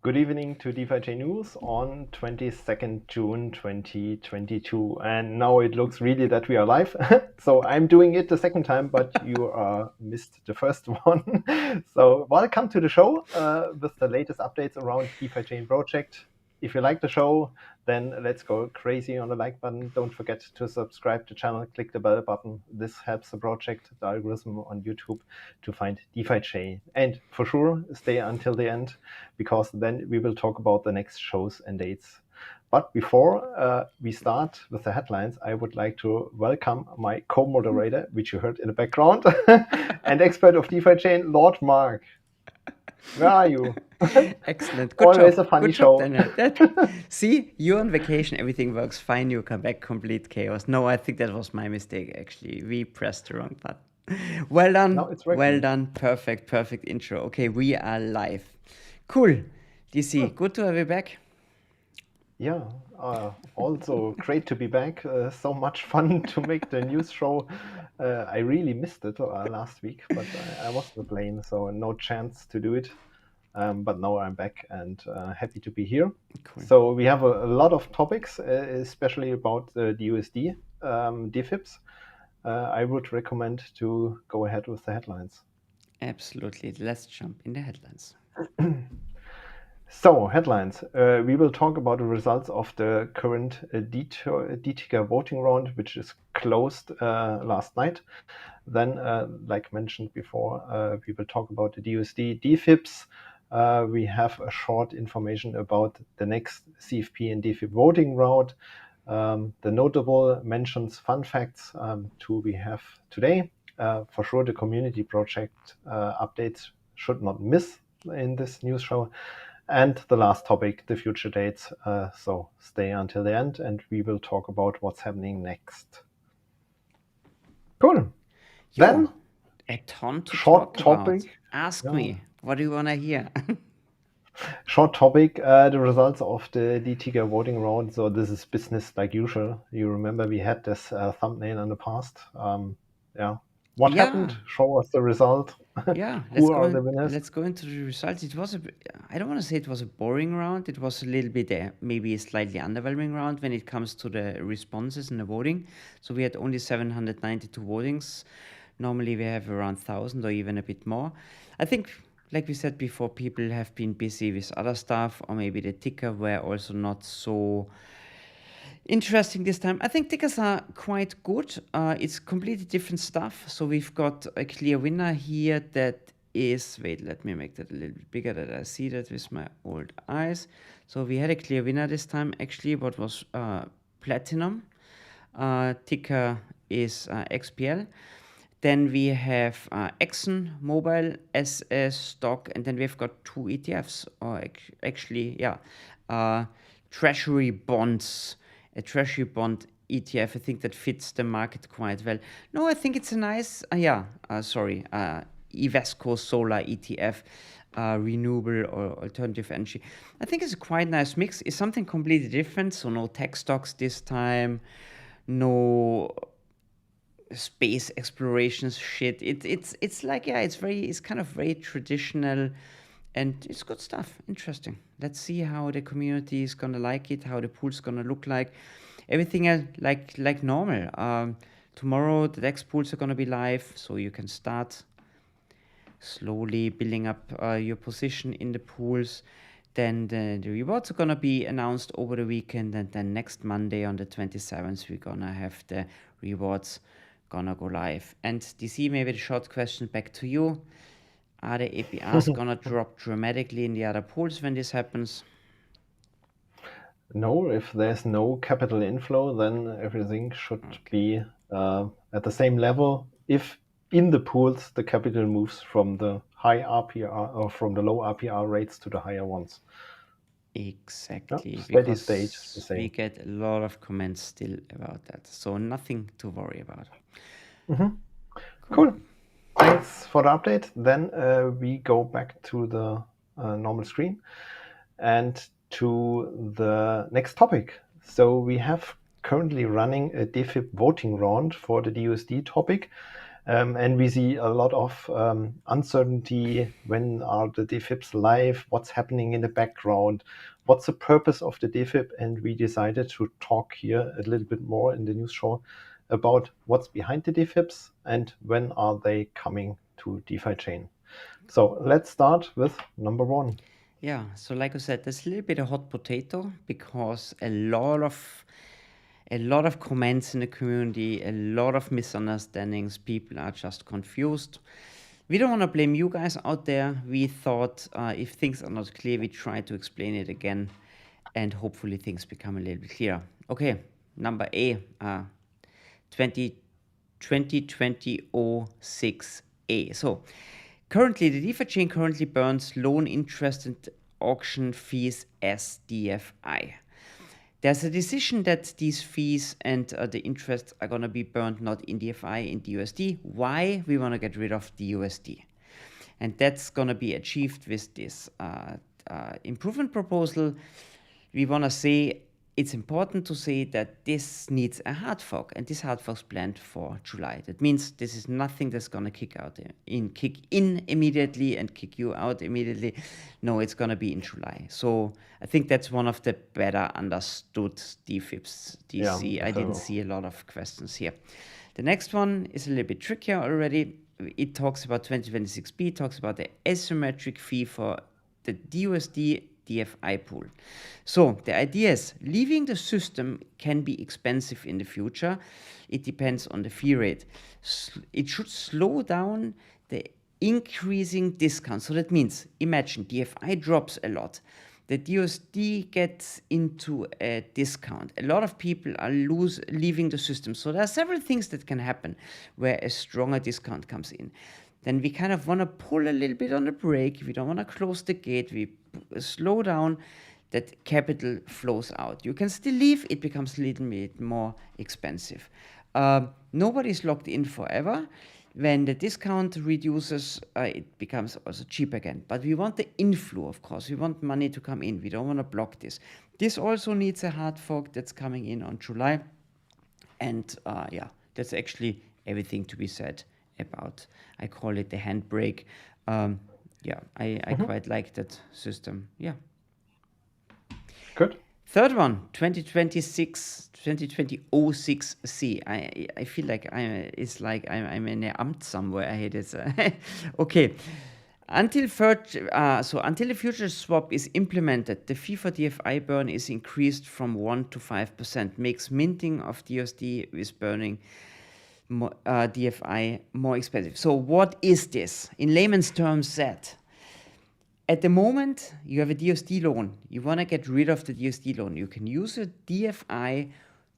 Good evening to DeFiChain News on 22nd June 2022. And now it looks really that we are live. So I'm doing it the second time, but you missed the first one. So welcome to the show with the latest updates around DeFiChain project. If you like the show, then let's go crazy on the like button. Don't forget to subscribe to the channel, click the bell button. This helps the project, the algorithm on YouTube to find DeFiChain. And for sure, stay until the end, because then we will talk about the next shows and dates. But before we start with the headlines, I would like to welcome my co-moderator, which you heard in the background, and expert of DeFiChain, Lord Mark. Where are you? Excellent. Good Always job. a funny Good job, show. Daniel. See, you're on vacation. Everything works fine. You come back, complete chaos. No, I think that was my mistake, actually. We pressed the wrong button. Well done. Now it's working. Well done. Perfect intro. Okay, we are live. Cool. DC, good to have you back. Yeah, also great to be back. So much fun to make the news show. I really missed it last week, but I was on the plane, so no chance to do it. But now I'm back and happy to be here. Cool. So we have a lot of topics, especially about the dUSD DFIPs. I would recommend to go ahead with the headlines. Absolutely. Let's jump in the headlines. So, headlines. We will talk about the results of the current dTicker voting round, which is closed last night. Then, like mentioned before, we will talk about the dUSD DFIPs. We have a short information about the next CFP and DFIP voting round. The notable mentions, fun facts we have today. For sure, the community project updates should not miss in this news show. And the last topic, the future dates. So stay until the end and we will talk about what's happening next. Cool. Yo, then, a ton to short talk topic. about. Ask me, what do you want to hear? Short topic, the results of the dTicker voting round. So this is business like usual. You remember we had this thumbnail in the past. What happened? Show us the result. Yeah, Who are the winners? let's go into the results. It was I don't want to say it was a boring round. It was a little bit maybe a slightly underwhelming round when it comes to the responses and the voting. So we had only 792 votings. Normally we have around 1,000 or even a bit more. I think, like we said before, people have been busy with other stuff, or maybe the ticker were also not so interesting this time. I think tickers are quite good. It's completely different stuff. So we've got a clear winner here that is, wait, let me make that a little bit bigger that I see that with my old eyes. So we had a clear winner this time, actually, what was Platinum. Ticker is XPL. Then we have Exxon Mobil as a stock, and then we've got two ETFs, or actually, treasury bonds. A treasury bond ETF, I think that fits the market quite well. No, I think it's a nice, Ivesco Solar ETF, renewable or alternative energy. I think it's a quite nice mix. It's something completely different. So no tech stocks this time, no space explorations shit. It's like, it's kind of very traditional. And it's good stuff. Interesting. Let's see how the community is gonna like it, how the pool's gonna look like. Everything else like normal. Tomorrow the DEX pools are gonna be live, so you can start slowly building up your position in the pools. Then the rewards are gonna be announced over the weekend, and then next Monday on the 27th we're gonna have the rewards gonna go live. And DC, maybe the short question back to you. Are the APRs gonna drop dramatically in the other pools when this happens? No, if there's no capital inflow, then everything should be at the same level. If in the pools the capital moves from the high RPR or from the low RPR rates to the higher ones. Exactly. Steady state, the same. We get a lot of comments still about that. So nothing to worry about. Cool. Thanks for the update. Then we go back to the normal screen and to the next topic. So we have currently running a DFIP voting round for the dUSD topic. And we see a lot of uncertainty. When are the DFIPs live? What's happening in the background? What's the purpose of the DFIP? And we decided to talk here a little bit more in the news show about what's behind the DFIPs and when are they coming to DeFiChain. So let's start with number one. Yeah, so like I said, that's a little bit a hot potato because a lot of comments in the community, a lot of misunderstandings. People are just confused. We don't want to blame you guys out there. We thought if things are not clear, we try to explain it again, and hopefully things become a little bit clearer. Okay, number A, 2020-06A. So currently, the DeFi chain currently burns loan interest and auction fees as DFI. There's a decision that these fees and the interest are going to be burned not in DFI, in dUSD. Why? We want to get rid of dUSD. And that's going to be achieved with this improvement proposal. We want to say it's important to say that this needs a hard fork, and this hard fork is planned for July. That means this is nothing that's going to kick in immediately and kick you out immediately. No, it's going to be in July. So I think that's one of the better understood DFIPs. DC. I didn't see a lot of questions here. The next one is a little bit trickier already. It talks about 2026B, talks about the asymmetric fee for the dUSD DFI pool. So the idea is leaving the system can be expensive in the future. It depends on the fee rate. It should slow down the increasing discount. So that means, imagine DFI drops a lot. The dUSD gets into a discount. A lot of people are leaving the system. So there are several things that can happen where a stronger discount comes in. Then we kind of want to pull a little bit on the brake. We don't want to close the gate. We slow down that capital flows out. You can still leave. It becomes a little bit more expensive. Nobody's locked in forever. When the discount reduces, it becomes also cheap again. But we want the inflow, of course. We want money to come in. We don't want to block this. This also needs a hard fork that's coming in on July. And that's actually everything to be said about. I call it the handbrake. I quite like that system. Yeah. Good. Third one, 2020-06C. I feel like I'm in an Amt somewhere. I hate it. Okay. Until the future swap is implemented, the fee for DFI burn is increased from 1 to 5%, makes minting of dUSD with burning DFI more expensive. So what is this? In layman's terms, that at the moment you have a dUSD loan. You want to get rid of the dUSD loan. You can use a DFI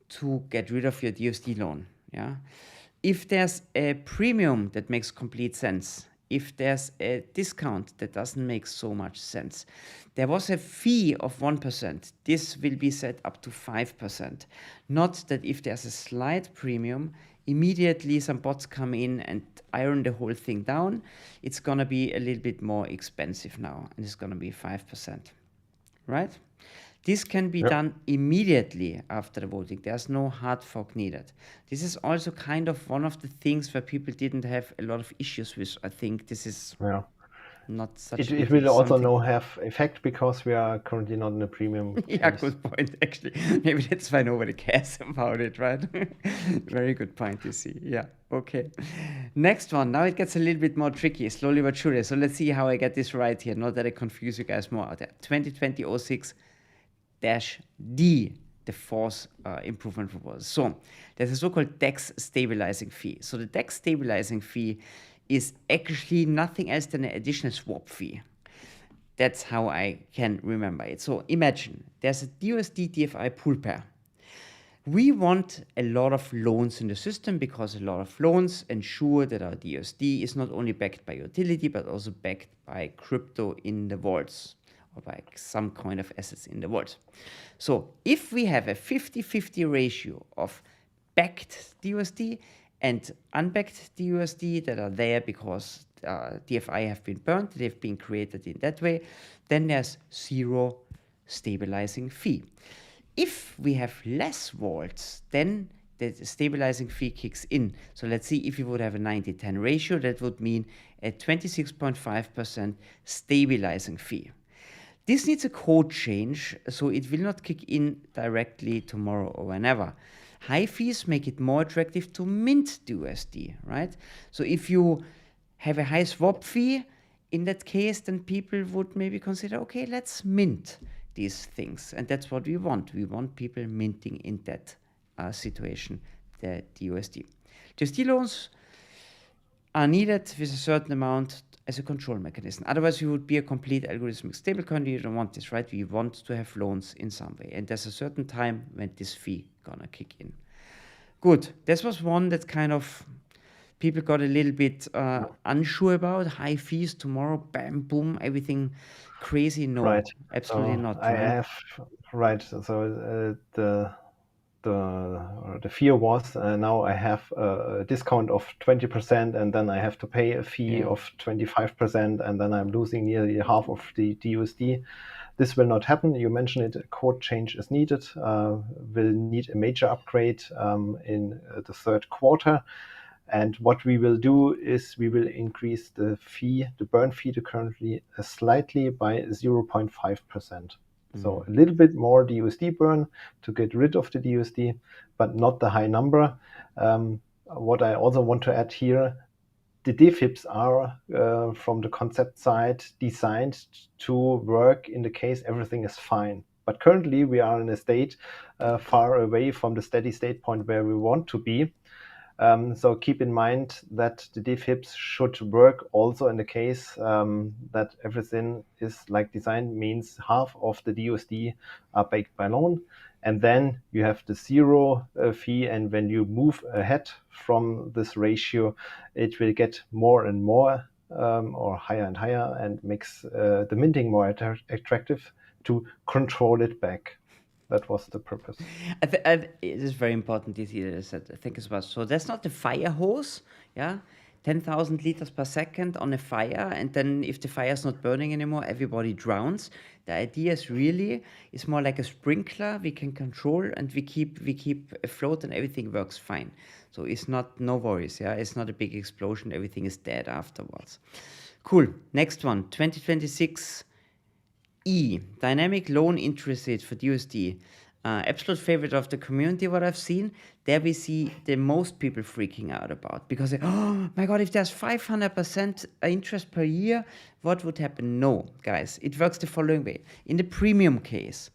to get rid of your dUSD loan. Yeah. If there's a premium that makes complete sense, if there's a discount that doesn't make so much sense, there was a fee of 1%. This will be set up to 5%. Not that if there's a slight premium, immediately some bots come in and iron the whole thing down. It's going to be a little bit more expensive now, and it's going to be 5%, right? This can be done immediately after the voting. There's no hard fork needed. This is also kind of one of the things where people didn't have a lot of issues with. I think this is not such it will also not have effect because we are currently not in a premium. Yeah, good point, actually. Maybe that's why nobody cares about it, right? Very good point, you see. Yeah, okay. Next one. Now it gets a little bit more tricky, slowly but surely. So let's see how I get this right here. Not that I confuse you guys more out there. 2020-06-D, the fourth improvement proposal. So there's a so-called DEX stabilizing fee. So the DEX stabilizing fee is actually nothing else than an additional swap fee. That's how I can remember it. So imagine there's a dUSD DFI pool pair. We want a lot of loans in the system because a lot of loans ensure that our dUSD is not only backed by utility, but also backed by crypto in the vaults or by some kind of assets in the vault. So if we have a 50-50 ratio of backed dUSD and unbacked dUSD that are there because DFI have been burned, they've been created in that way, then there's zero stabilizing fee. If we have less vaults, then the stabilizing fee kicks in. So let's see, if you would have a 90-10 ratio, that would mean a 26.5% stabilizing fee. This needs a code change, so it will not kick in directly tomorrow or whenever. High fees make it more attractive to mint dUSD, right? So if you have a high swap fee, in that case, then people would maybe consider, okay, let's mint these things. And that's what we want. We want people minting in that situation, the dUSD. dUSD loans are needed with a certain amount as a control mechanism. Otherwise, you would be a complete algorithmic stablecoin. You don't want this, right? We want to have loans in some way. And there's a certain time when this fee gonna kick in. Good. This was one that kind of people got a little bit unsure about. High fees tomorrow, bam, boom, everything crazy. No, Right. absolutely So not. I Right? have right. So the fear was now I have a discount of 20%, and then I have to pay a fee Yeah. of 25%, and then I'm losing nearly half of the dUSD. This will not happen. You mentioned it. A code change is needed. Will need a major upgrade in the third quarter. And what we will do is we will increase the fee, the burn fee, to currently slightly by 0.5%. So a little bit more dUSD burn to get rid of the dUSD, but not the high number. What I also want to add here, the DFIPs are, from the concept side, designed to work in the case everything is fine. But currently we are in a state far away from the steady state point where we want to be. So keep in mind that the DFIPs should work also in the case that everything is like designed, means half of the dUSD are backed by loan. And then you have the zero fee. And when you move ahead from this ratio, it will get more and more or higher and higher, and makes the minting more attractive to control it back. That was the purpose. It is very important, this here, I think as well. So that's not the fire hose, yeah? 10,000 liters per second on a fire, and then if the fire is not burning anymore, everybody drowns. The idea is really, it's more like a sprinkler we can control, and we keep afloat, and everything works fine. So it's not, no worries, yeah? It's not a big explosion, everything is dead afterwards. Cool. Next one, 2026 dynamic loan interest rate for dUSD. Absolute favorite of the community, what I've seen. There we see the most people freaking out about, because oh my god, if there's 500% interest per year, what would happen? No, guys, it works the following way. In the premium case,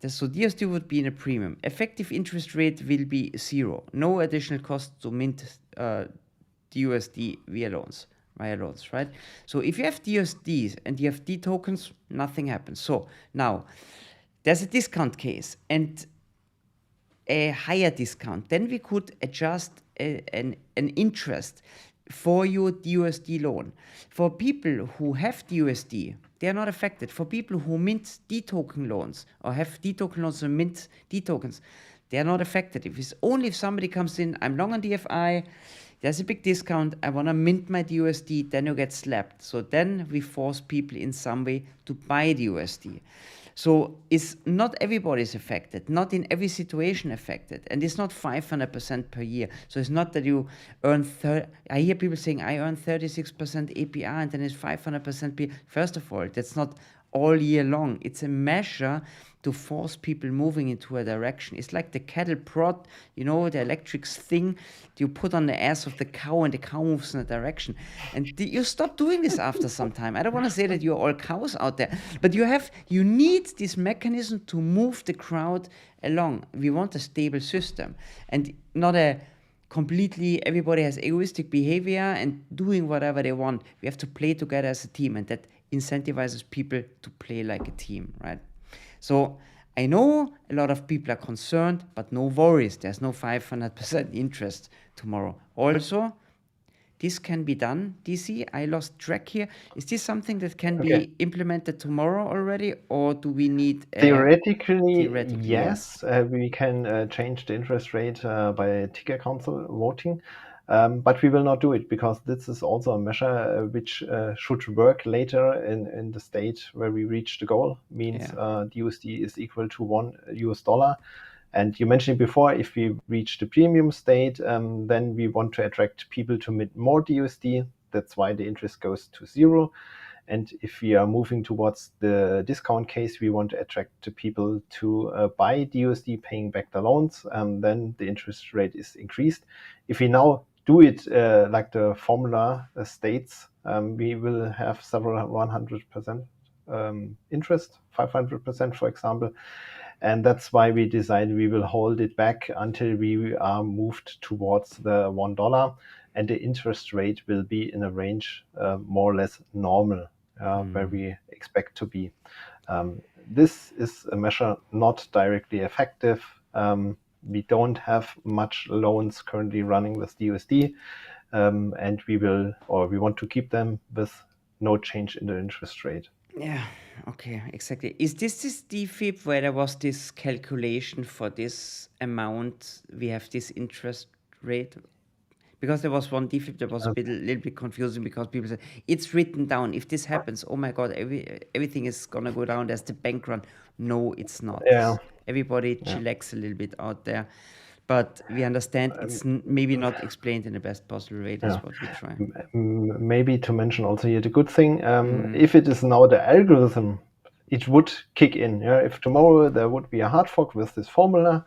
so dUSD would be in a premium. Effective interest rate will be 0. No additional cost to mint dUSD via loans, right? So if you have dUSDs and you have D tokens, nothing happens. So now there's a discount case and a higher discount. Then we could adjust an interest for your dUSD loan. For people who have dUSD, they are not affected. For people who mint D token loans or have D token loans and mint D tokens, they are not affected. If it's only if somebody comes in, I'm long on DFI, there's a big discount, I want to mint my dUSD, then you get slapped. So then we force people in some way to buy dUSD. So it's not everybody is affected, not in every situation affected, and it's not 500% per year. So it's not that you earn, I hear people saying, I earn 36% APR and then it's 500% per year. First of all, that's not all year long. It's a measure to force people moving into a direction. It's like the cattle prod, you know, the electric thing you put on the ass of the cow and the cow moves in a direction. And you stop doing this after some time. I don't want to say that you're all cows out there, but you need this mechanism to move the crowd along. We want a stable system and not a completely everybody has egoistic behavior and doing whatever they want. We have to play together as a team, and that incentivizes people to play like a team, right? So I know a lot of people are concerned, but no worries. There's no 500% interest tomorrow. Also, this can be done. DC, I lost track here. Is this something that can be implemented tomorrow already, or do we need Theoretically, yeah. yes. We can change the interest rate by ticker council voting. But we will not do it because this is also a measure which should work later in the state where we reach the goal. Means Yeah. dUSD is equal to $1, And you mentioned before, if we reach the premium state, then we want to attract people to mint more dUSD. That's why the interest goes to 0. And if we are moving towards the discount case, we want to attract the people to buy dUSD, paying back the loans, then the interest rate is increased. If we now do it like the formula states, we will have several 100% interest, 500%, for example. And that's why we decided we will hold it back until we are moved towards the $1, and the interest rate will be in a range more or less normal, where we expect to be. This is a measure not directly effective. We don't have much loans currently running with dUSD, and we want to keep them with no change in the interest rate. Yeah, okay, exactly. Is this DFIP where there was this calculation for this amount, we have this interest rate? Because there was one DFIP that was a little bit confusing, because people said, it's written down. If this happens, oh my God, everything is going to go down. There's the bank run. No, it's not. Yeah. Everybody chillax a little bit out there. But we understand it's maybe not explained in the best possible way. That's what we try. Maybe to mention also here the good thing, if it is now the algorithm, it would kick in. Yeah? If tomorrow there would be a hard fork with this formula,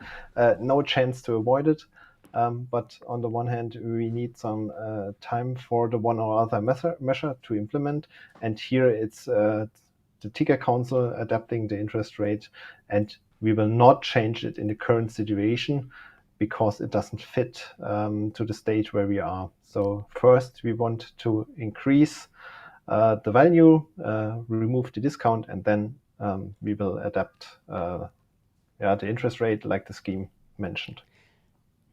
no chance to avoid it. But on the one hand, we need some time for the one or other measure to implement. And here it's the Ticker Council adapting the interest rate, and we will not change it in the current situation, because it doesn't fit to the stage where we are. So first we want to increase the value, remove the discount, and then we will adapt the interest rate like the scheme mentioned.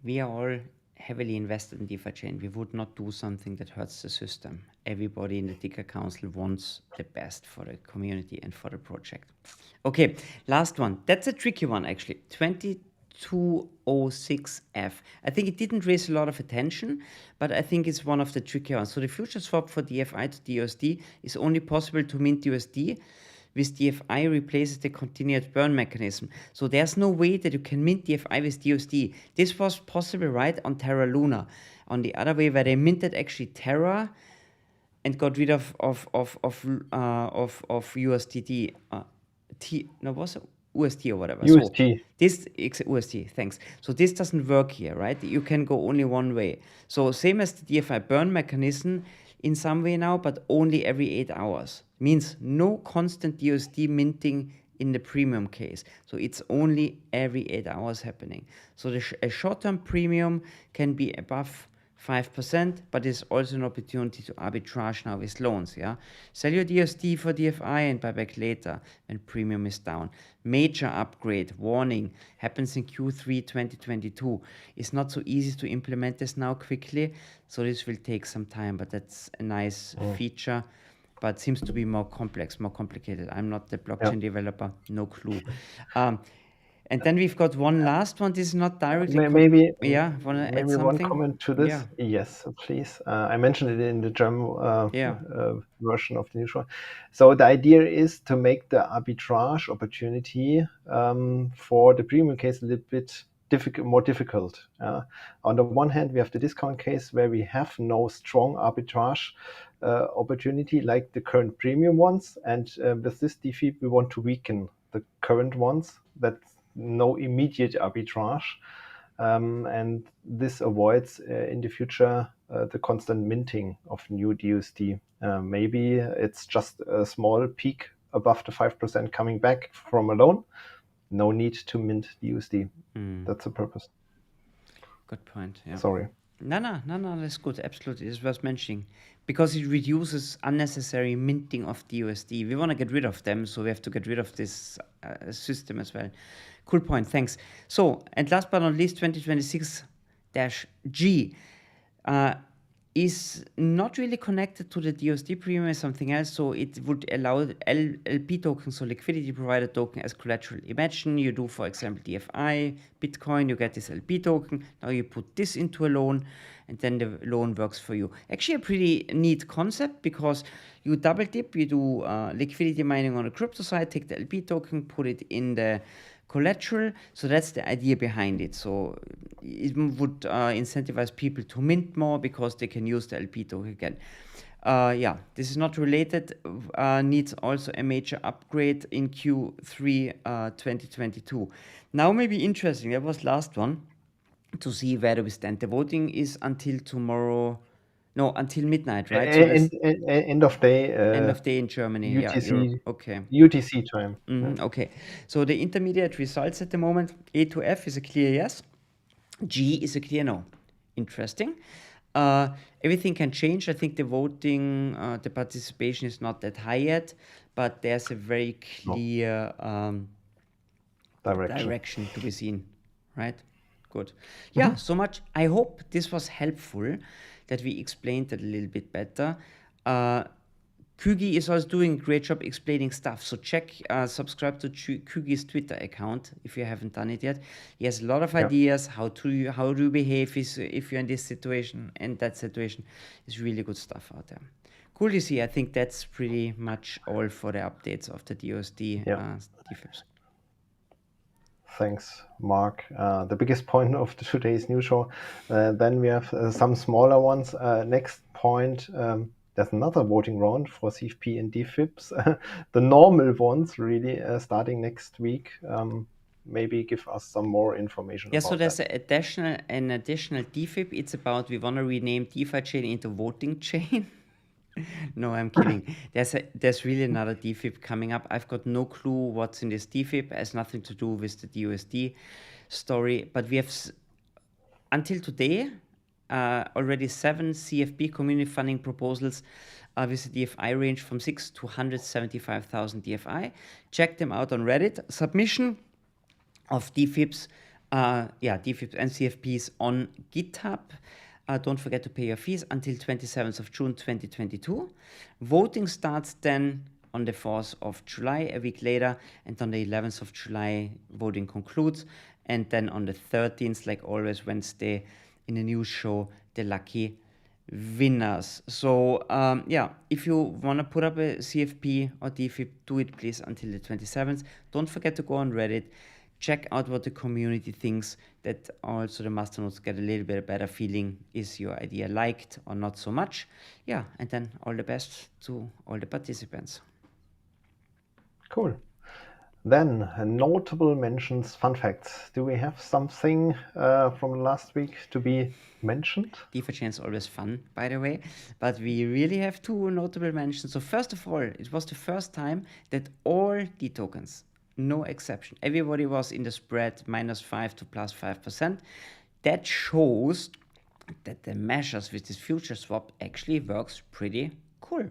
We are all heavily invested in DeFiChain. We would not do something that hurts the system. Everybody in the Ticker Council wants the best for the community and for the project. Okay, last one. That's a tricky one, actually. 2206F. I think it didn't raise a lot of attention, but I think it's one of the tricky ones. So the future swap for DFI to DUSD is only possible to mint USD with DFI replaces the continued burn mechanism. So there's no way that you can mint DFI with DUSD. This was possible, right, on Terra Luna. On the other way, where they minted actually Terra and got rid of USDT. Was it UST or whatever? UST. So this UST, thanks. So this doesn't work here, right? You can go only one way. So same as the DFI burn mechanism in some way now, but only every 8 hours. Means no constant USD minting in the premium case. So it's only every 8 hours happening. So a short-term premium can be above 5%, but it's also an opportunity to arbitrage now with loans. Yeah, sell your DUSD for DFI and buy back later when premium is down. Major upgrade, warning, happens in Q3 2022. It's not so easy to implement this now quickly, so this will take some time, but that's a nice feature. But seems to be more complex, more complicated. I'm not the blockchain developer, no clue. And then we've got one last one. This is not directly. Maybe add something? one comment to this. Yeah. Yes, please. I mentioned it in the German version of the news. So the idea is to make the arbitrage opportunity for the premium case a little bit more difficult. On the one hand, we have the discount case where we have no strong arbitrage opportunity like the current premium ones, and with this DFIP we want to weaken the current ones. That's no immediate arbitrage, and this avoids in the future the constant minting of new DUSD. Maybe it's just a small peak above the 5% coming back from a loan. No need to mint DUSD. That's the purpose. Good point. Yeah. Sorry. No, that's good. Absolutely. It's worth mentioning because it reduces unnecessary minting of DUSD. We want to get rid of them, so we have to get rid of this system as well. Cool point. Thanks. So, and last but not least, 2026-G is not really connected to the DUSD premium as something else. So it would allow LP token, so liquidity provider token, as collateral. Imagine you do, for example, DFI, Bitcoin, you get this LP token. Now you put this into a loan, and then the loan works for you. Actually, a pretty neat concept because you double dip, you do liquidity mining on the crypto side, take the LP token, put it in the collateral. So that's the idea behind it. So it would incentivize people to mint more because they can use the LP token again. Yeah, this is not related. Needs also a major upgrade in Q3 2022. Now, maybe interesting. That was last one to see where we stand. The voting is until tomorrow. No, until midnight, right? So that's End of day. end of day in Germany. Yeah, Europe. UTC Okay. UTC time. Yeah. Okay. So the intermediate results at the moment, A to F is a clear yes. G is a clear no. Interesting. Everything can change. I think the voting, the participation is not that high yet, but there's a very clear direction to be seen, right? Good. Yeah, so much. I hope this was helpful, that we explained it a little bit better. Kügi is also doing a great job explaining stuff. So subscribe to Kügi's Twitter account if you haven't done it yet. He has a lot of ideas how do you behave if you're in this situation and that situation. Is really good stuff out there. Cool to see. I think that's pretty much all for the updates of the dUSD DFIPs. Thanks, Mark. The biggest point of today's news show. Then we have some smaller ones. Next point. There's another voting round for CFP and DFIPs. The normal ones, really, starting next week. Maybe give us some more information. Yeah, so there's an additional DFIP. It's about we want to rename DeFiChain into voting chain. No, I'm kidding. There's really another DFIP coming up. I've got no clue what's in this DFIP. It has nothing to do with the dUSD story. But we have, until today, already 7 CFP community funding proposals with a DFI range from 6 to 175,000 DFI. Check them out on Reddit. Submission of DFIPs, DFIPs and CFPs on GitHub. Don't forget to pay your fees until 27th of June 2022. Voting starts then on the 4th of July, a week later, and on the 11th of July, voting concludes. And then on the 13th, like always, Wednesday, in the news show, the lucky winners. So, if you want to put up a CFP or DFIP, do it please until the 27th. Don't forget to go on Reddit. Check out what the community thinks, that also the masternodes get a little bit better feeling. Is your idea liked or not so much? Yeah, and then all the best to all the participants. Cool. Then notable mentions, fun facts. Do we have something from last week to be mentioned? DeFiChain is always fun, by the way, but we really have 2 notable mentions. So first of all, it was the first time that all D tokens, no exception, everybody was in the spread -5 to +5%. That shows that the measures with this future swap actually works pretty cool.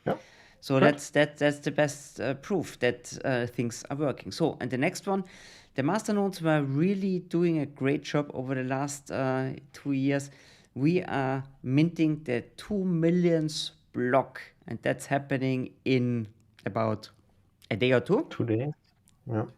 Yeah. So that's the best proof that things are working. So, and the next one, the masternodes were really doing a great job over the last 2 years. We are minting the 2 millionth block, and that's happening in about a day or two. 2 days.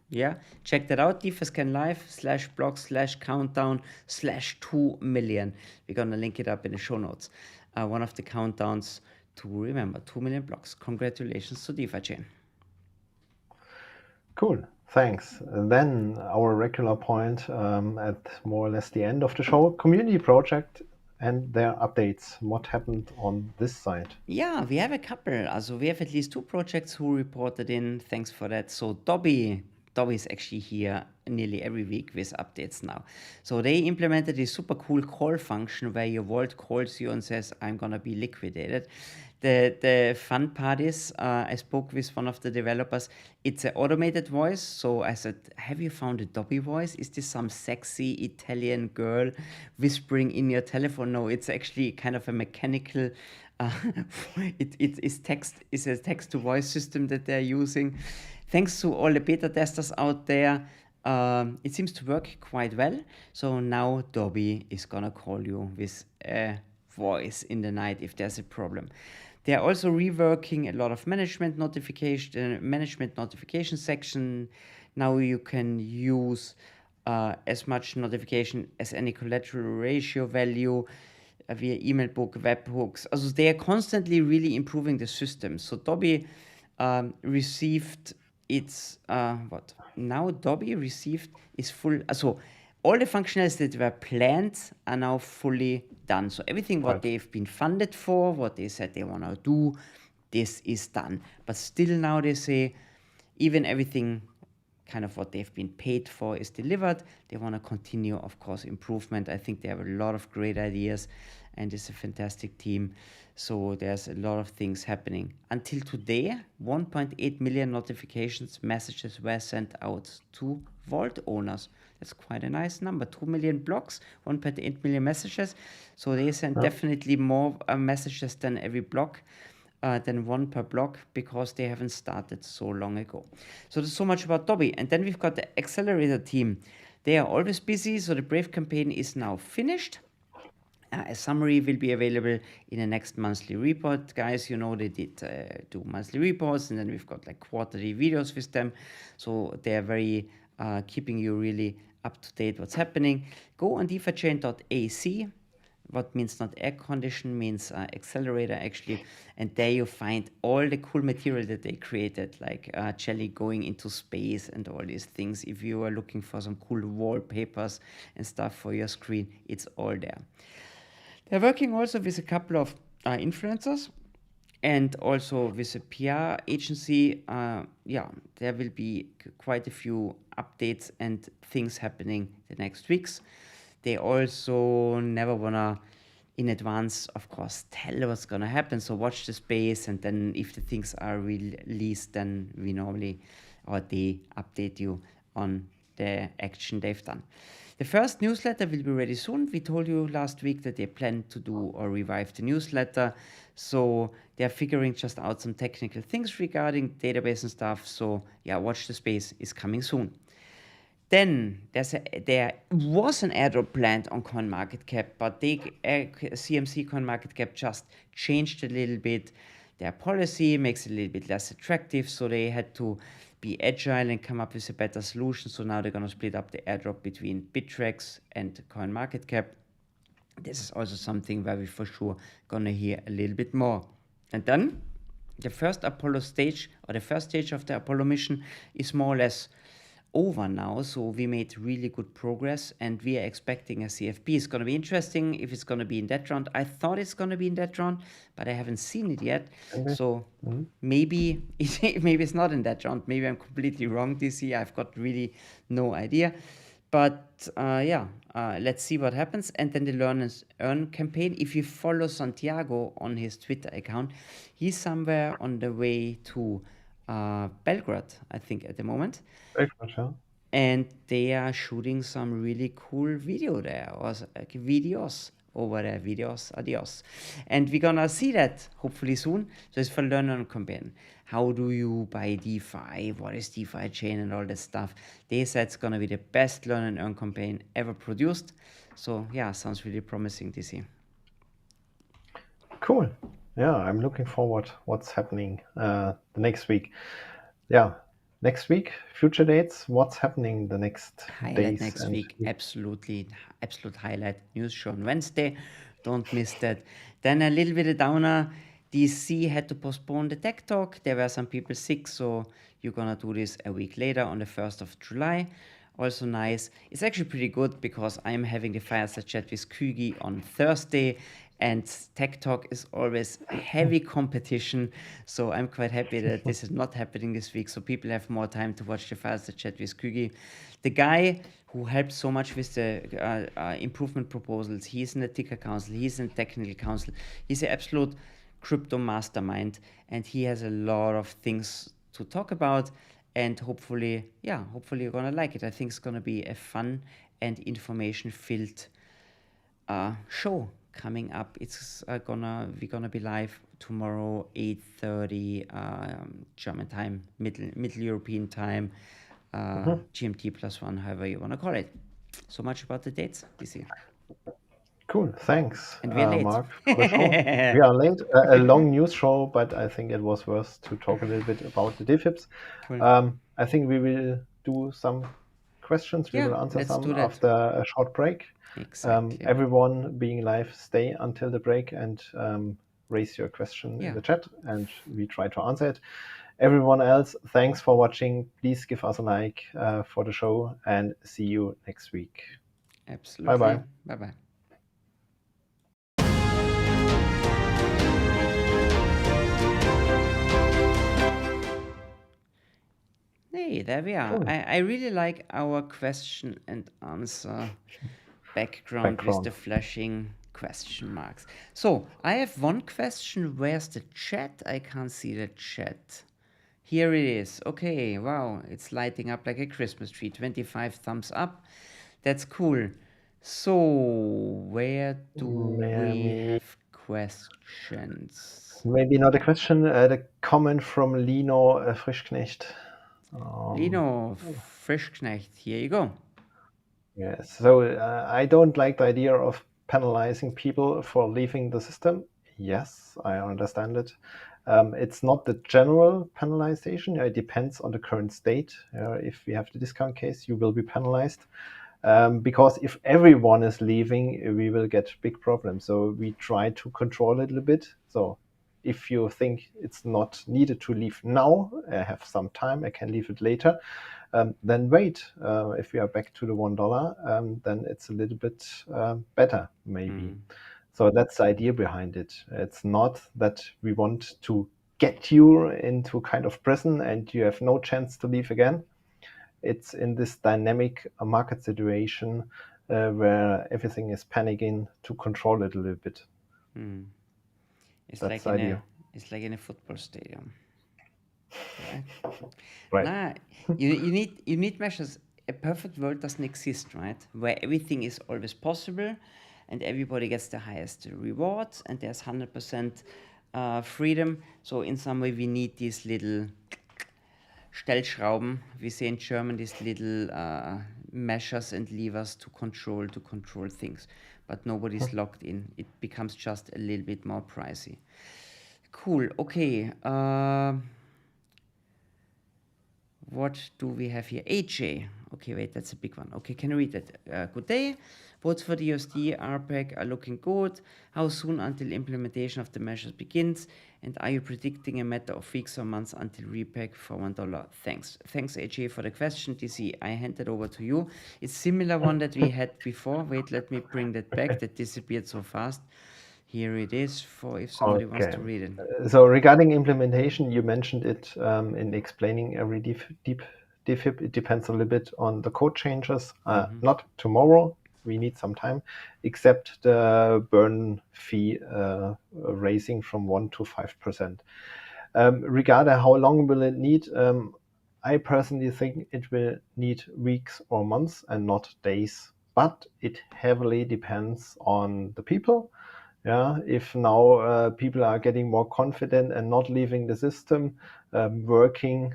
Yeah. Check that out. DeFiScan Live /blog/countdown/2 million. We're going to link it up in the show notes. One of the countdowns to remember 2 million blocks. Congratulations to DeFiChain. Cool. Thanks. Then our regular point at more or less the end of the show, community project and their updates. What happened on this side? Yeah, we have a couple. Also we have at least 2 projects who reported in. Thanks for that. So Dobby is actually here nearly every week with updates now. So they implemented this super cool call function where your vault calls you and says, I'm going to be liquidated. The fun part is, I spoke with one of the developers. It's an automated voice. So I said, have you found a Dobby voice? Is this some sexy Italian girl whispering in your telephone? No, it's actually kind of a mechanical, it's a text-to-voice system that they're using. Thanks to all the beta testers out there, it seems to work quite well. So now Dobby is gonna call you with a voice in the night if there's a problem. They are also reworking a lot of management notification section. Now you can use as much notification as any collateral ratio value via email book, webhooks. Also they are constantly really improving the system. So Dobby received it's what now Dobby received is full. So all the functionalities that were planned are now fully done. So everything what Right. they've been funded for, what they said they want to do, this is done. But still now they say even everything kind of what they've been paid for is delivered. They want to continue, of course, improvement. I think they have a lot of great ideas and it's a fantastic team. So there's a lot of things happening. Until today, 1.8 million notifications, messages were sent out to vault owners. That's quite a nice number. 2 million blocks, 1.8 million messages. So they send definitely more messages than every block. Than one per block because they haven't started so long ago. So there's so much about Dobby. And then we've got the accelerator team. They are always busy. So the Brave campaign is now finished. A summary will be available in the next monthly report. Guys, you know they did do monthly reports, and then we've got like quarterly videos with them. So they are very keeping you really up to date what's happening. Go on DeFiChain.ac. What means not air condition means accelerator actually, and there you find all the cool material that they created, like jelly going into space and all these things. If you are looking for some cool wallpapers and stuff for your screen, it's all there. They're working also with a couple of influencers and also with a PR agency. There will be quite a few updates and things happening the next weeks. They also never wanna in advance, of course, tell what's gonna happen. So watch the space, and then if the things are released, then we normally or they update you on the action they've done. The first newsletter will be ready soon. We told you last week that they plan to do or revive the newsletter. So they're figuring just out some technical things regarding database and stuff. So yeah, watch the space is coming soon. Then there was an airdrop planned on CoinMarketCap, but CMC CoinMarketCap just changed a little bit. Their policy makes it a little bit less attractive, so they had to be agile and come up with a better solution. So now they're going to split up the airdrop between Bittrex and CoinMarketCap. This is also something where we for sure going to hear a little bit more. And then the first Apollo stage, or the first stage of the Apollo mission, is more or less over now. So we made really good progress and we are expecting a CFP. It's going to be interesting if it's going to be in that round. I thought it's going to be in that round, but I haven't seen it yet. So maybe it's not in that round. Maybe I'm completely wrong this year. I've got really no idea. But let's see what happens. And then the Learn and Earn campaign. If you follow Santiago on his Twitter account, he's somewhere on the way to Belgrade, I think, at the moment. And they are shooting some really cool video there, or videos over there. Videos, adios. And we're gonna see that hopefully soon. So it's for Learn and Campaign. How do you buy DeFi? What is DeFiChain and all that stuff? They said it's gonna be the best Learn and Earn campaign ever produced. So yeah, sounds really promising this year. Cool. Yeah, I'm looking forward what's happening the next week. Yeah, next week, future dates, what's happening the next days. Next week, absolute highlight. News show on Wednesday. Don't miss that. Then a little bit of downer. DC had to postpone the tech talk. There were some people sick, so you're gonna do this a week later on the 1st of July. Also nice. It's actually pretty good because I'm having the fireside chat with Kügi on Thursday, and Tech Talk is always heavy competition. So I'm quite happy that this is not happening this week, so people have more time to watch the fireside chat with Kügi. The guy who helped so much with the improvement proposals, he's in the Ticker Council, he's in the Technical Council, he's an absolute crypto mastermind, and he has a lot of things to talk about. And hopefully you're gonna like it. I think it's gonna be a fun and information-filled show coming up. It's we're gonna be live tomorrow, 8:30 German time, Middle European time, GMT +1, however you wanna call it. So much about the dates this year. Cool, thanks, and we're late. Mark, for the show. We are late, a long news show, but I think it was worth to talk a little bit about the DFIPs. Cool. I think we will do some questions. We will answer some after a short break. Exactly. Everyone being live, stay until the break and raise your question in the chat, and we try to answer it. Everyone else, thanks for watching. Please give us a like for the show, and see you next week. Absolutely. Bye-bye. Bye-bye. Hey, there we are. Cool. I really like our question and answer background with the flashing question marks. So I have one question. Where's the chat? I can't see the chat. Here it is. Okay, wow, it's lighting up like a Christmas tree. 25 thumbs up. That's cool. So where do we have questions? Maybe not a question, the comment from Lino Frischknecht. Lino Frischknecht, here you go. Yes, so I don't like the idea of penalizing people for leaving the system. Yes, I understand it. It's not the general penalization. It depends on the current state. If we have the discount case, you will be penalized. Because if everyone is leaving, we will get big problems. So we try to control it a little bit. So if you think it's not needed to leave now, I have some time, I can leave it later, then wait. If we are back to the $1, then it's a little bit better, maybe. So that's the idea behind it. It's not that we want to get you into kind of prison and you have no chance to leave again. It's in this dynamic market situation where everything is panicking, to control it a little bit. It's That's like the idea. It's like in a football stadium. Right. Nah, you need measures. A perfect world doesn't exist, right? Where everything is always possible, and everybody gets the highest rewards, and there's 100% freedom. So in some way, we need these little Stellschrauben, we say in German, these little measures and levers to control things. But nobody's locked in. It becomes just a little bit more pricey. Cool. Okay. What do we have here? AJ. Okay, wait, that's a big one. Okay, can you read that? Good day. Votes for the USD RPEG are looking good. How soon until implementation of the measures begins? And are you predicting a matter of weeks or months until repeg for $1? Thanks. Thanks, AJ, for the question. DC, I hand it over to you. It's similar one that we had before. Wait, let me bring that back. That disappeared so fast. Here it is for if somebody wants to read it. So regarding implementation, you mentioned it in explaining every DFIP. It depends a little bit on the code changes. Not tomorrow. We need some time, except the burn fee raising from 1% to 5%. Regarding how long will it need, I personally think it will need weeks or months and not days. But it heavily depends on the people. Yeah, if now people are getting more confident and not leaving the system, working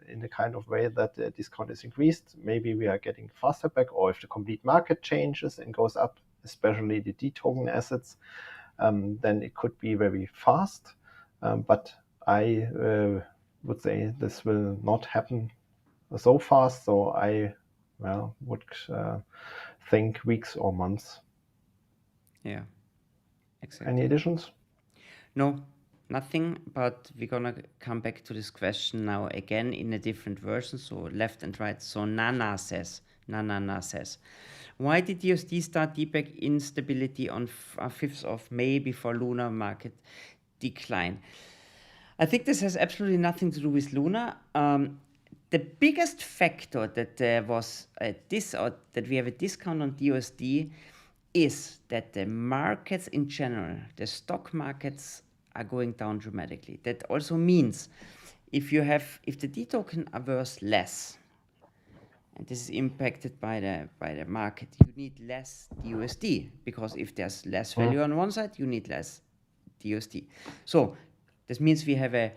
in a kind of way that the discount is increased, maybe we are getting faster back. Or if the complete market changes and goes up, especially the D token assets, then it could be very fast. But I would say this will not happen so fast. So I would think weeks or months. Yeah. Exactly. Any additions? No, nothing, but we're gonna come back to this question now again in a different version, so left and right. So Nana says, why did USD start DPEG instability on 5th of May before Luna market decline? I think this has absolutely nothing to do with Luna. The biggest factor that there was that we have a discount on DUSD is that the markets in general, the stock markets are going down dramatically. That also means if the D token are worth less, and this is impacted by the market, you need less DUSD, because if there's less value on one side, you need less DUSD. So this means we have a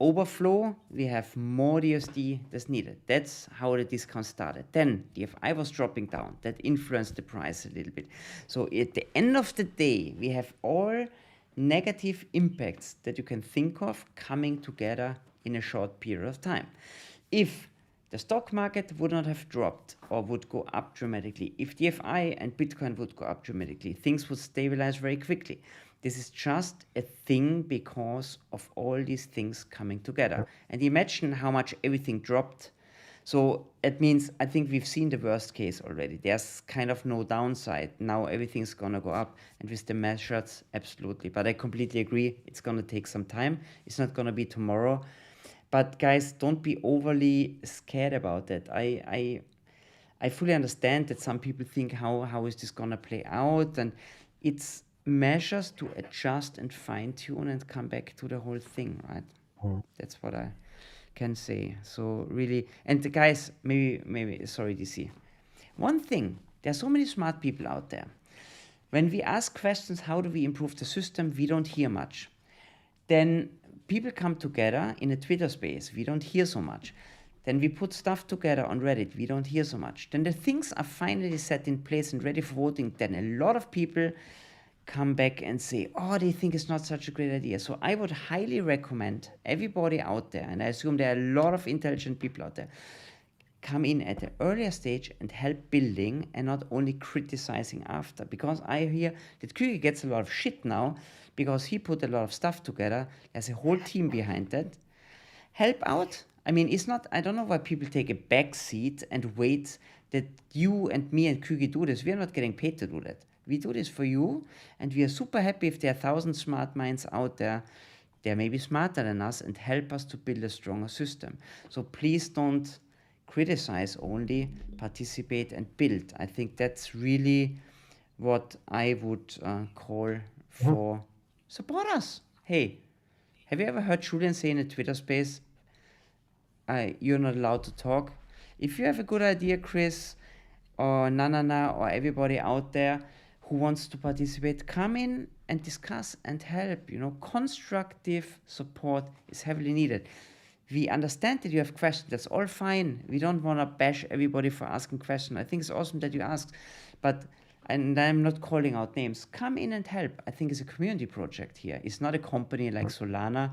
overflow, we have more DUSD that's needed. That's how the discount started. Then DFI was dropping down. That influenced the price a little bit. So at the end of the day, we have all negative impacts that you can think of coming together in a short period of time. If the stock market would not have dropped or would go up dramatically, if DFI and Bitcoin would go up dramatically, things would stabilize very quickly. This is just a thing because of all these things coming together. And imagine how much everything dropped. So it means I think we've seen the worst case already. There's kind of no downside. Now everything's going to go up. And with the measures, absolutely. But I completely agree. It's going to take some time. It's not going to be tomorrow. But guys, don't be overly scared about it. I fully understand that some people think how is this going to play out, and it's measures to adjust and fine tune and come back to the whole thing, right? That's what I can say. So really, and the guys, maybe sorry, DC. One thing, there are so many smart people out there. When we ask questions, how do we improve the system? We don't hear much. Then people come together in a Twitter space. We don't hear so much. Then we put stuff together on Reddit. We don't hear so much. Then the things are finally set in place and ready for voting. Then a lot of people come back and say, oh, they think it's not such a great idea. So I would highly recommend everybody out there, and I assume there are a lot of intelligent people out there, come in at the earlier stage and help building and not only criticizing after. Because I hear that Küge gets a lot of shit now because he put a lot of stuff together. There's a whole team behind that. Help out. I mean, it's not, I don't know why people take a back seat and wait that you and me and Küge do this. We are not getting paid to do that. We do this for you, and we are super happy if there are 1,000 smart minds out there. They're maybe smarter than us and help us to build a stronger system. So please don't criticize, only participate and build. I think that's really what I would call for supporters. Hey, have you ever heard Julian say in a Twitter space, you're not allowed to talk? If you have a good idea, Chris, or Nanana, or everybody out there who wants to participate, come in and discuss and help. Constructive support is heavily needed. We understand that you have questions. That's all fine. We don't want to bash everybody for asking questions. I think it's awesome that you asked, and I'm not calling out names. Come in and help. I think it's a community project here. It's not a company like Solana.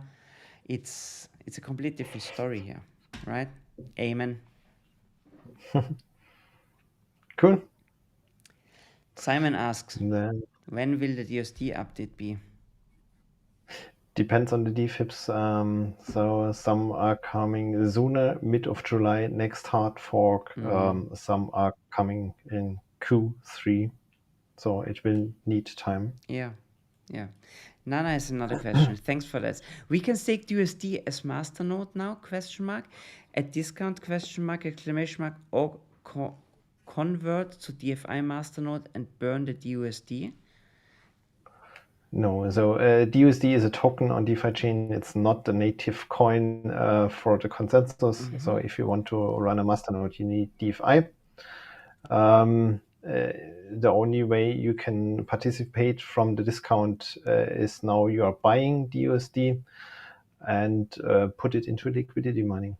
It's a completely different story here, right? Amen. Cool. Simon asks, Then when will the DSD update be? depends on the DFIPs. So some are coming sooner, mid of July, next hard fork. Some are coming in Q3. So it will need time. Yeah. Nana has another question. Thanks for that. We can stake DUSD as masternode now, ? At discount, ? Or convert to DFI masternode and burn the DUSD? No, so dUSD is a token on DeFiChain. It's not the native coin for the consensus. So if you want to run a masternode, you need DFI. The only way you can participate from the discount is now you are buying dUSD and put it into liquidity mining.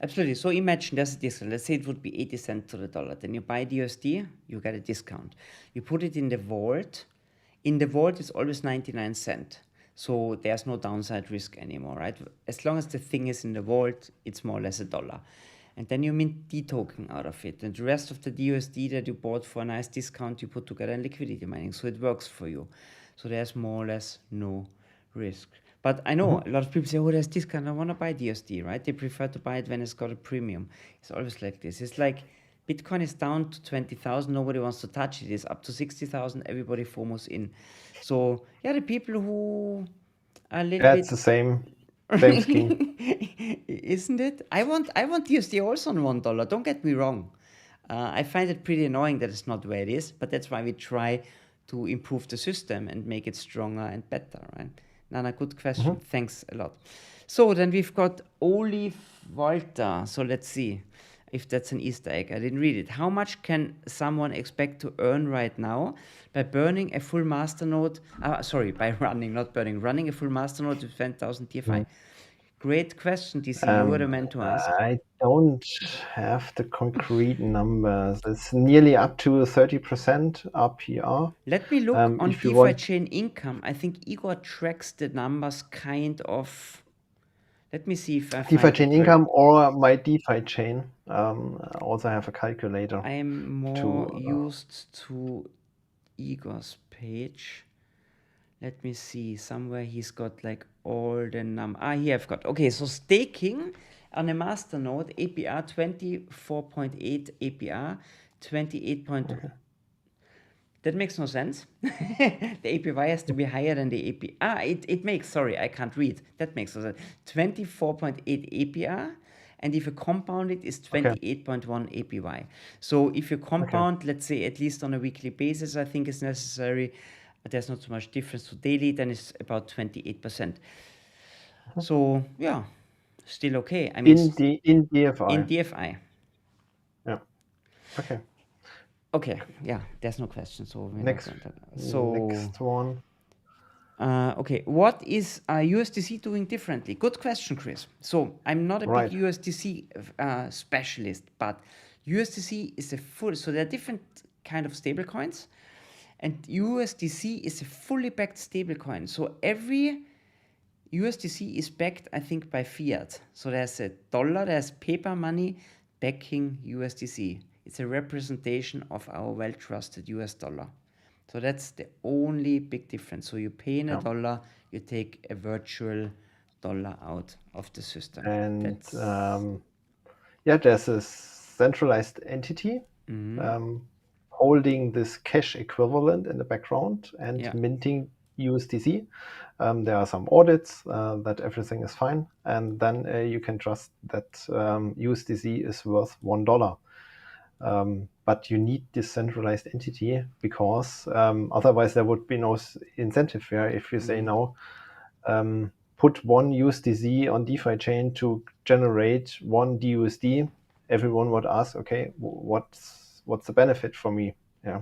Absolutely. So imagine there's a discount. Let's say it would be 80 cents to the dollar. Then you buy DUSD, you get a discount. You put it in the vault. In the vault, it's always 99 cents. So there's no downside risk anymore, right? As long as the thing is in the vault, it's more or less $1. And then you mint D token out of it. And the rest of the DUSD that you bought for a nice discount, you put together in liquidity mining. So it works for you. So there's more or less no risk. But I know a lot of people say, oh, there's discount. I want to buy DUSD, right? They prefer to buy it when it's got a premium. It's always like this. It's like Bitcoin is down to 20,000. Nobody wants to touch it. It's up to 60,000. Everybody FOMOs in. So, yeah, the people who are a little bit... It's the same scheme. Isn't it? I want DUSD also on $1. Don't get me wrong. I find it pretty annoying that it's not where it is, but that's why we try to improve the system and make it stronger and better, right? Nana, good question. Thanks a lot. So then we've got Olive Walter. So let's see if that's an Easter egg. I didn't read it. How much can someone expect to earn right now by burning a full masternode? By running, not burning. Running a full masternode with 10,000 DFI. Great question, DC. You were the man to ask. I don't have the concrete numbers. It's nearly up to 30% RPR. Let me look on DeFiChain income. I think Igor tracks the numbers kind of. Let me see if I find DeFiChain income or my DeFiChain. Also have a calculator. I am more used to Igor's page. Let me see. Somewhere he's got like all the here I've got. Okay, so staking on a masternode, APR 24.8 APR, 28. That makes no sense. The APY has to be higher than the APR. It makes, sorry, I can't read. That makes no sense. 24.8 APR, and if you compound it, is 28.1 APY. So if you compound, let's say at least on a weekly basis, I think is necessary. There's not so much difference to daily, then it's about 28%. So yeah, still okay. I mean, in DFI. in DFI. Yeah. Okay. Okay, yeah, there's no question. So we're Next, not going to, next one. okay, what is USDC doing differently? Good question, Chris. So I'm not a Right. big USDC specialist, but USDC is a full. So there are different kind of stable coins, and USDC is a fully backed stable coin. So every USDC is backed, I think, by fiat. So there's a dollar, there's paper money backing USDC. It's a representation of our well-trusted US dollar. So that's the only big difference. So you pay in a dollar, you take a virtual dollar out of the system. And yeah, there's a centralized entity holding this cash equivalent in the background and minting USDC. There are some audits that everything is fine, and then you can trust that USDC is worth $1. But you need this centralized entity because otherwise there would be no incentive here. If you say now, put one USDC on DeFiChain to generate one dUSD, everyone would ask, okay, what's the benefit for me? Yeah.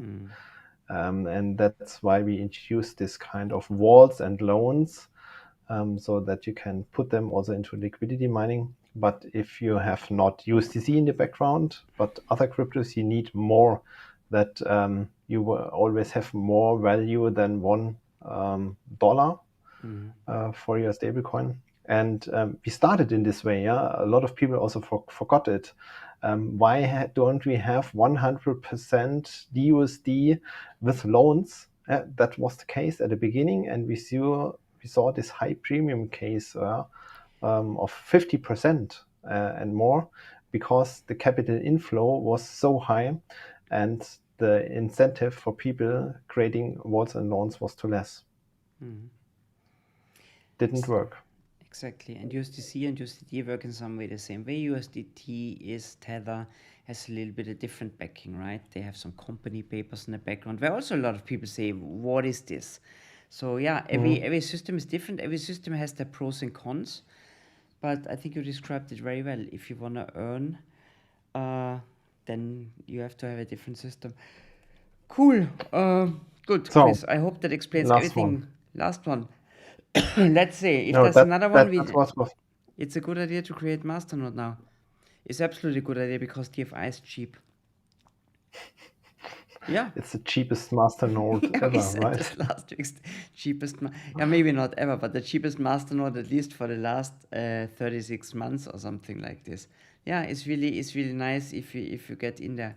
And that's why we introduced this kind of vaults and loans, so that you can put them also into liquidity mining. But if you have not USDC in the background, but other cryptos, you need more, that you will always have more value than $1 for your stablecoin. And we started in this way. Yeah, a lot of people also forgot it. Why don't we have 100% dUSD with loans? That was the case at the beginning, and we saw this high premium case of 50% and more, because the capital inflow was so high, and the incentive for people creating vaults and loans was too less. Didn't work. Exactly, and USDC and USDT work in some way the same way. USDT is Tether, has a little bit of different backing, right? They have some company papers in the background where also a lot of people say, what is this? So yeah, every system is different. Every system has their pros and cons, but I think you described it very well. If you want to earn, then you have to have a different system. Cool. Good, So, Chris. I hope that explains last everything. one. Last one. Let's say if No, there's that another one, was it's a good idea to create masternode now. It's absolutely a good idea because DFI is cheap. Yeah, it's the cheapest masternode yeah, we ever, said right? this last week's cheapest. Yeah, maybe not ever, but the cheapest masternode at least for the last 36 months or something like this. Yeah, it's really nice if you get in there.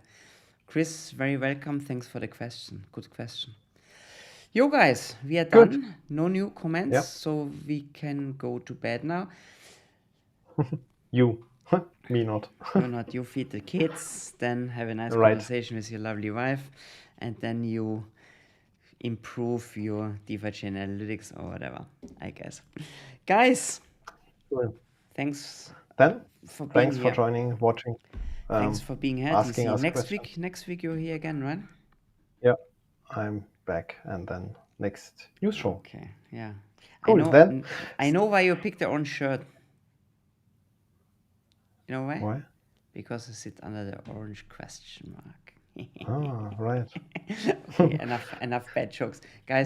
Chris, very welcome. Thanks for the question. Good question. Yo guys, we are Good. done. No new comments, Yeah. so we can go to bed now. You, me not. You're not. You feed the kids, then have a nice Right. conversation with your lovely wife, and then you improve your DeFiChain analytics or whatever, I guess. Guys, Cool. thanks Then, for being thanks here. for joining, watching, Thanks for being here, asking DC. us Next questions. week you're here again, right? Yeah, I'm back, and then next news show. Okay, yeah. Cool. Then, I know why you picked the orange shirt. You know why? why? Because I sit under the orange question mark. Ah, right. Okay, enough bad jokes. Guys,